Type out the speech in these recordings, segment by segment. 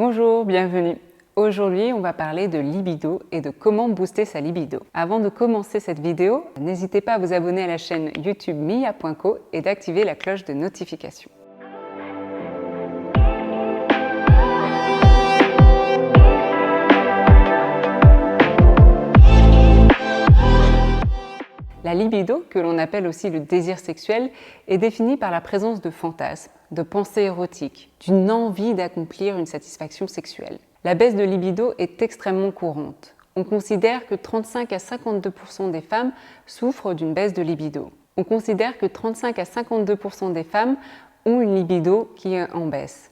Bonjour, bienvenue. Aujourd'hui, on va parler de libido et de comment booster sa libido. Avant de commencer cette vidéo, n'hésitez pas à vous abonner à la chaîne YouTube Mia.co et d'activer la cloche de notification. La libido, que l'on appelle aussi le désir sexuel, est définie par la présence de fantasmes, de pensées érotiques, d'une envie d'accomplir une satisfaction sexuelle. La baisse de libido est extrêmement courante. On considère que 35 à 52% des femmes souffrent d'une baisse de libido. On considère que 35 à 52% des femmes ont une libido qui est en baisse.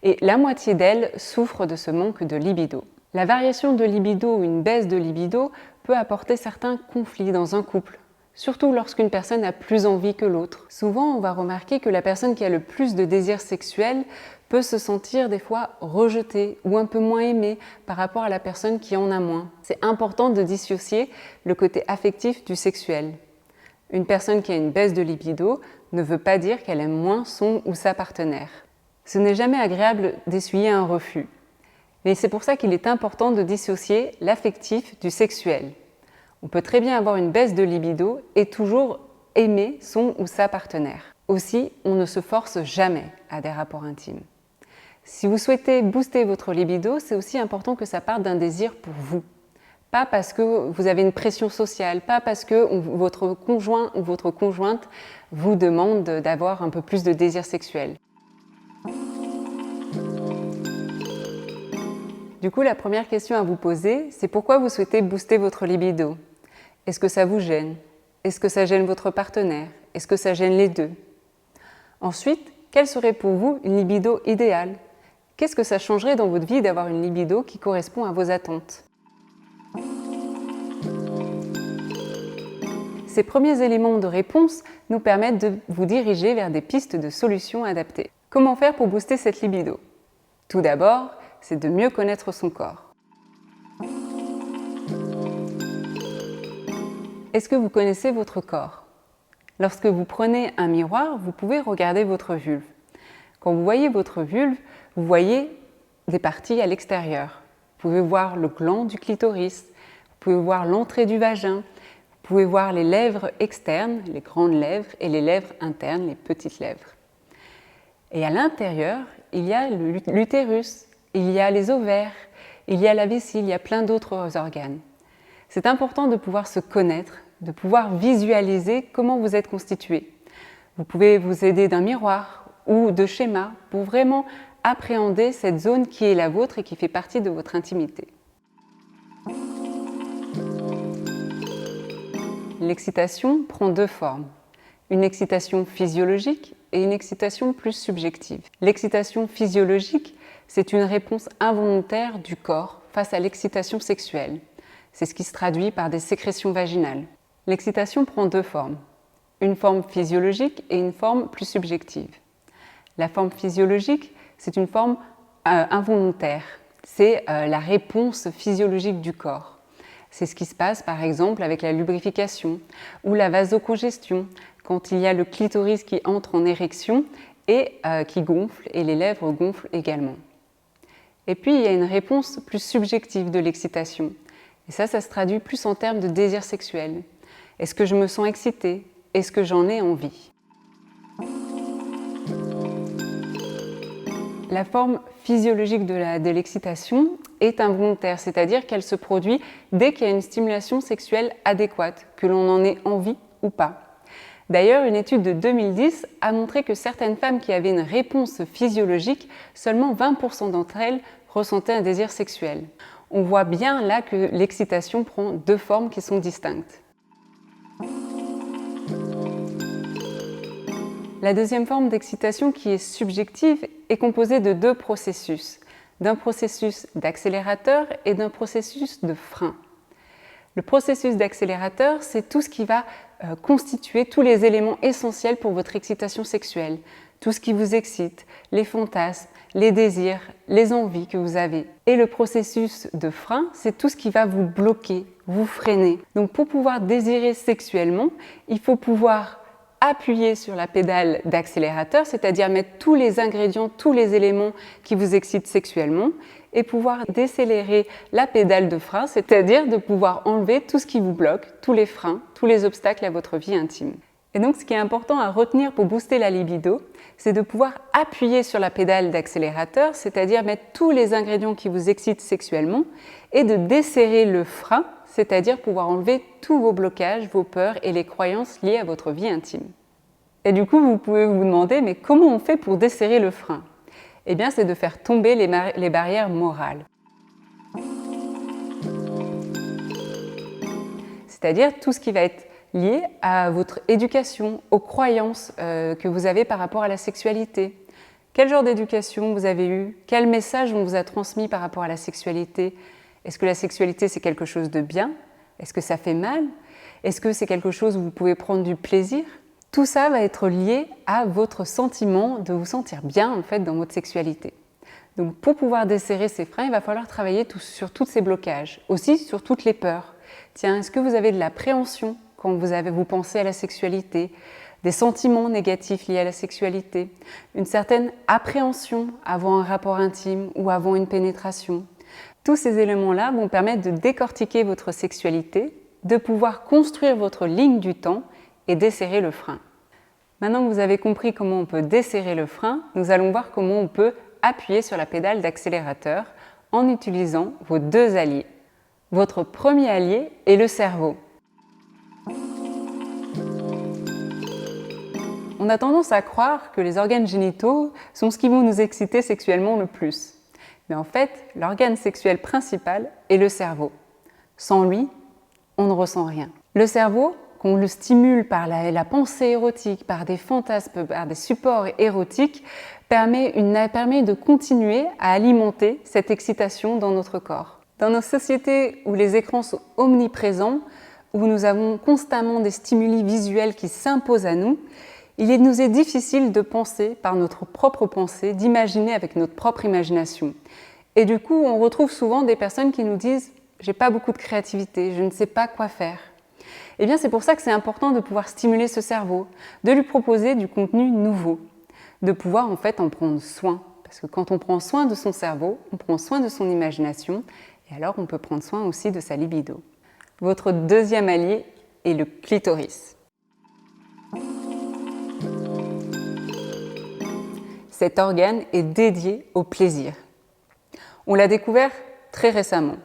Et la moitié d'elles souffrent de ce manque de libido. La variation de libido ou une baisse de libido peut apporter certains conflits dans un couple, surtout lorsqu'une personne a plus envie que l'autre. Souvent, on va remarquer que la personne qui a le plus de désir sexuel peut se sentir des fois rejetée ou un peu moins aimée par rapport à la personne qui en a moins. C'est important de dissocier le côté affectif du sexuel. Une personne qui a une baisse de libido ne veut pas dire qu'elle aime moins son ou sa partenaire. Ce n'est jamais agréable d'essuyer un refus. Mais c'est pour ça qu'il est important de dissocier l'affectif du sexuel. On peut très bien avoir une baisse de libido et toujours aimer son ou sa partenaire. Aussi, on ne se force jamais à des rapports intimes. Si vous souhaitez booster votre libido, c'est aussi important que ça parte d'un désir pour vous. Pas parce que vous avez une pression sociale, pas parce que votre conjoint ou votre conjointe vous demande d'avoir un peu plus de désir sexuel. Du coup, la première question à vous poser, c'est pourquoi vous souhaitez booster votre libido? Est-ce que ça vous gêne? Est-ce que ça gêne votre partenaire? Est-ce que ça gêne les deux? Ensuite, quelle serait pour vous une libido idéale? Qu'est-ce que ça changerait dans votre vie d'avoir une libido qui correspond à vos attentes? Ces premiers éléments de réponse nous permettent de vous diriger vers des pistes de solutions adaptées. Comment faire pour booster cette libido? Tout d'abord, c'est de mieux connaître son corps. Est-ce que vous connaissez votre corps? Lorsque vous prenez un miroir, vous pouvez regarder votre vulve. Quand vous voyez votre vulve, vous voyez des parties à l'extérieur. Vous pouvez voir le gland du clitoris, vous pouvez voir l'entrée du vagin, vous pouvez voir les lèvres externes, les grandes lèvres, et les lèvres internes, les petites lèvres. Et à l'intérieur, il y a l'utérus, il y a les ovaires, il y a la vessie, il y a plein d'autres organes. C'est important de pouvoir se connaître, de pouvoir visualiser comment vous êtes constitué. Vous pouvez vous aider d'un miroir ou de schémas pour vraiment appréhender cette zone qui est la vôtre et qui fait partie de votre intimité. L'excitation prend deux formes. Une excitation physiologique et une excitation plus subjective. L'excitation physiologique, c'est une réponse involontaire du corps face à l'excitation sexuelle. C'est ce qui se traduit par des sécrétions vaginales. L'excitation prend deux formes, une forme physiologique et une forme plus subjective. La forme physiologique, c'est une forme involontaire. C'est la réponse physiologique du corps. C'est ce qui se passe par exemple avec la lubrification ou la vasocongestion, quand il y a le clitoris qui entre en érection et qui gonfle et les lèvres gonflent également. Et puis il y a une réponse plus subjective de l'excitation. Et ça se traduit plus en termes de désir sexuel. Est-ce que je me sens excitée? Est-ce que j'en ai envie? La forme physiologique de l'excitation est involontaire, c'est-à-dire qu'elle se produit dès qu'il y a une stimulation sexuelle adéquate, que l'on en ait envie ou pas. D'ailleurs, une étude de 2010 a montré que certaines femmes qui avaient une réponse physiologique, seulement 20% d'entre elles ressentaient un désir sexuel. On voit bien là que l'excitation prend deux formes qui sont distinctes. La deuxième forme d'excitation, qui est subjective, est composée de deux processus, d'un processus d'accélérateur et d'un processus de frein. Le processus d'accélérateur, c'est tout ce qui va constituer tous les éléments essentiels pour votre excitation sexuelle, tout ce qui vous excite, les fantasmes, les désirs, les envies que vous avez. Et le processus de frein, c'est tout ce qui va vous bloquer, vous freiner. Donc pour pouvoir désirer sexuellement, il faut pouvoir appuyer sur la pédale d'accélérateur, c'est-à-dire mettre tous les ingrédients, tous les éléments qui vous excitent sexuellement, et pouvoir décélérer la pédale de frein, c'est-à-dire de pouvoir enlever tout ce qui vous bloque, tous les freins, tous les obstacles à votre vie intime. Et donc ce qui est important à retenir pour booster la libido, c'est de pouvoir appuyer sur la pédale d'accélérateur, c'est-à-dire mettre tous les ingrédients qui vous excitent sexuellement, et de desserrer le frein, c'est-à-dire pouvoir enlever tous vos blocages, vos peurs et les croyances liées à votre vie intime. Et du coup, vous pouvez vous demander, mais comment on fait pour desserrer le frein ? Eh bien, c'est de faire tomber les barrières morales. C'est-à-dire tout ce qui va être lié à votre éducation, aux croyances que vous avez par rapport à la sexualité. Quel genre d'éducation vous avez eu ? Quel message on vous a transmis par rapport à la sexualité ? Est-ce que la sexualité c'est quelque chose de bien ? Est-ce que ça fait mal ? Est-ce que c'est quelque chose où vous pouvez prendre du plaisir ? Tout ça va être lié à votre sentiment de vous sentir bien en fait dans votre sexualité. Donc pour pouvoir desserrer ces freins, il va falloir travailler sur tous ces blocages, aussi sur toutes les peurs. Tiens, est-ce que vous avez de l'appréhension quand vous pensez à la sexualité, des sentiments négatifs liés à la sexualité, une certaine appréhension avant un rapport intime ou avant une pénétration. Tous ces éléments-là vont permettre de décortiquer votre sexualité, de pouvoir construire votre ligne du temps et desserrer le frein. Maintenant que vous avez compris comment on peut desserrer le frein, nous allons voir comment on peut appuyer sur la pédale d'accélérateur en utilisant vos deux alliés. Votre premier allié est le cerveau. On a tendance à croire que les organes génitaux sont ce qui vont nous exciter sexuellement le plus. Mais en fait, l'organe sexuel principal est le cerveau. Sans lui, on ne ressent rien. Le cerveau, qu'on le stimule par la pensée érotique, par des fantasmes, par des supports érotiques, permet de continuer à alimenter cette excitation dans notre corps. Dans nos sociétés où les écrans sont omniprésents, où nous avons constamment des stimuli visuels qui s'imposent à nous, il nous est difficile de penser par notre propre pensée, d'imaginer avec notre propre imagination. Et du coup, on retrouve souvent des personnes qui nous disent « j'ai pas beaucoup de créativité, je ne sais pas quoi faire ». Eh bien, c'est pour ça que c'est important de pouvoir stimuler ce cerveau, de lui proposer du contenu nouveau, de pouvoir en fait en prendre soin. Parce que quand on prend soin de son cerveau, on prend soin de son imagination, et alors on peut prendre soin aussi de sa libido. Votre deuxième allié est le clitoris. Cet organe est dédié au plaisir. On l'a découvert très récemment.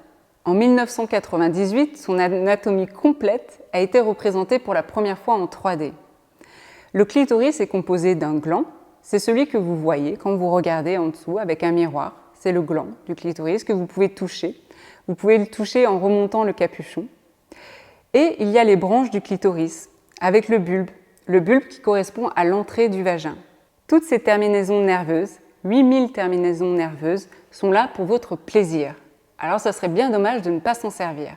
En 1998, son anatomie complète a été représentée pour la première fois en 3D. Le clitoris est composé d'un gland, c'est celui que vous voyez quand vous regardez en dessous avec un miroir. C'est le gland du clitoris que vous pouvez toucher. Vous pouvez le toucher en remontant le capuchon. Et il y a les branches du clitoris avec le bulbe qui correspond à l'entrée du vagin. Toutes ces terminaisons nerveuses, 8000 terminaisons nerveuses, sont là pour votre plaisir. Alors ça serait bien dommage de ne pas s'en servir.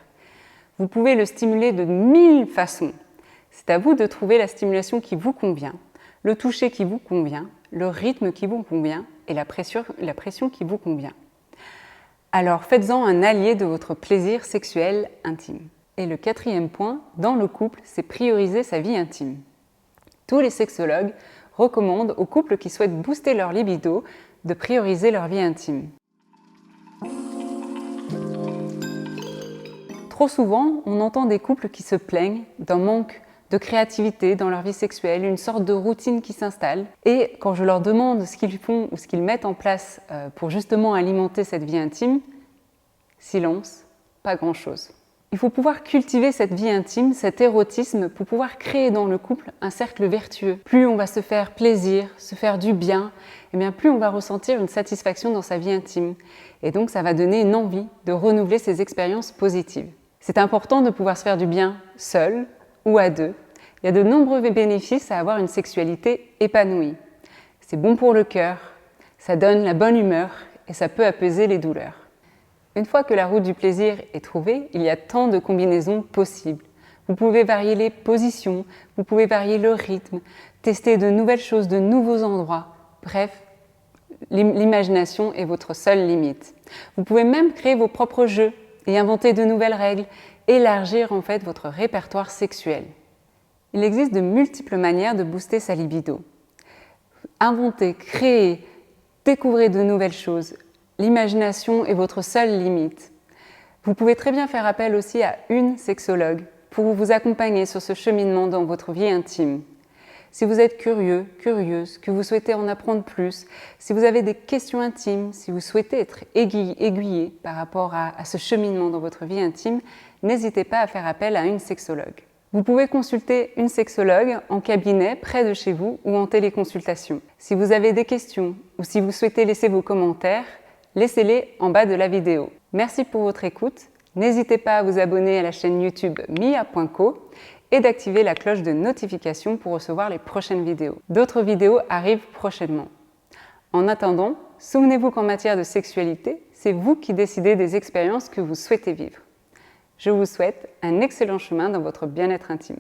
Vous pouvez le stimuler de 1000 façons. C'est à vous de trouver la stimulation qui vous convient, le toucher qui vous convient, le rythme qui vous convient et la pression qui vous convient. Alors faites-en un allié de votre plaisir sexuel intime. Et le quatrième point, dans le couple, c'est prioriser sa vie intime. Tous les sexologues recommandent aux couples qui souhaitent booster leur libido de prioriser leur vie intime. Trop souvent, on entend des couples qui se plaignent d'un manque de créativité dans leur vie sexuelle, une sorte de routine qui s'installe. Et quand je leur demande ce qu'ils font ou ce qu'ils mettent en place pour justement alimenter cette vie intime, silence, pas grand-chose. Il faut pouvoir cultiver cette vie intime, cet érotisme, pour pouvoir créer dans le couple un cercle vertueux. Plus on va se faire plaisir, se faire du bien, et bien plus on va ressentir une satisfaction dans sa vie intime. Et donc ça va donner une envie de renouveler ces expériences positives. C'est important de pouvoir se faire du bien seul ou à deux. Il y a de nombreux bénéfices à avoir une sexualité épanouie. C'est bon pour le cœur, ça donne la bonne humeur et ça peut apaiser les douleurs. Une fois que la route du plaisir est trouvée, il y a tant de combinaisons possibles. Vous pouvez varier les positions, vous pouvez varier le rythme, tester de nouvelles choses, de nouveaux endroits. Bref, l'imagination est votre seule limite. Vous pouvez même créer vos propres jeux et inventer de nouvelles règles, élargir en fait votre répertoire sexuel. Il existe de multiples manières de booster sa libido. Inventez, créez, découvrez de nouvelles choses. L'imagination est votre seule limite. Vous pouvez très bien faire appel aussi à une sexologue pour vous accompagner sur ce cheminement dans votre vie intime. Si vous êtes curieux, curieuse, que vous souhaitez en apprendre plus, si vous avez des questions intimes, si vous souhaitez être aiguillé par rapport à ce cheminement dans votre vie intime, n'hésitez pas à faire appel à une sexologue. Vous pouvez consulter une sexologue en cabinet près de chez vous ou en téléconsultation. Si vous avez des questions ou si vous souhaitez laisser vos commentaires, laissez-les en bas de la vidéo. Merci pour votre écoute. N'hésitez pas à vous abonner à la chaîne YouTube mia.co et d'activer la cloche de notification pour recevoir les prochaines vidéos. D'autres vidéos arrivent prochainement. En attendant, souvenez-vous qu'en matière de sexualité, c'est vous qui décidez des expériences que vous souhaitez vivre. Je vous souhaite un excellent chemin dans votre bien-être intime.